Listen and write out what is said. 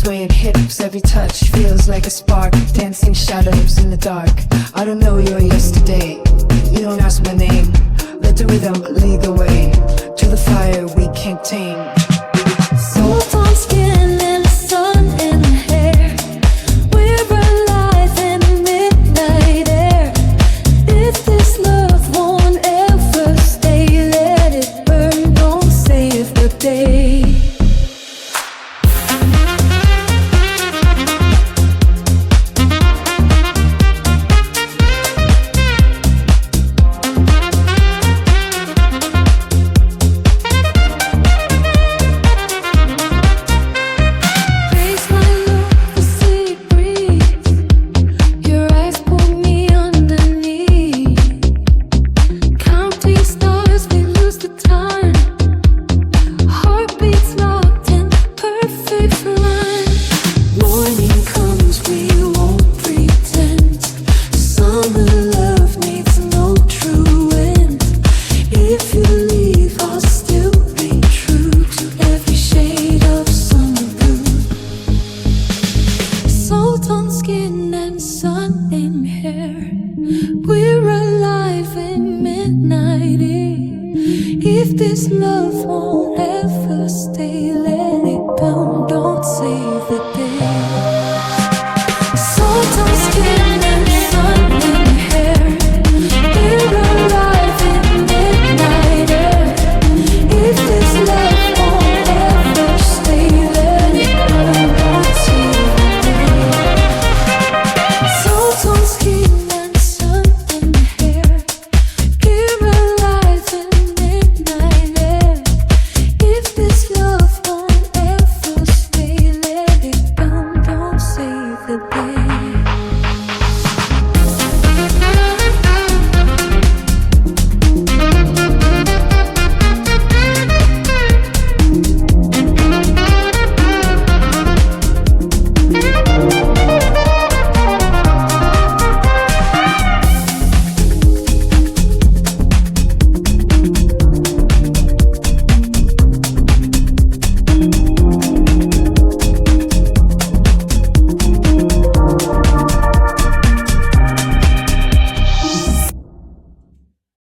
swaying hips, every touch feels like a spark. Dancing shadows in the dark. I don't know your yesterday. You don't ask my name. Let the rhythm lead the way to the fire we can't tame. Salt on skin and sun in hair. We're alive in midnight air. If this love won't ever stay, let it burn, don't save the day. Skin and sun in hair. We're alive in midnight air. If this love won't ever stay, let it burn, don't say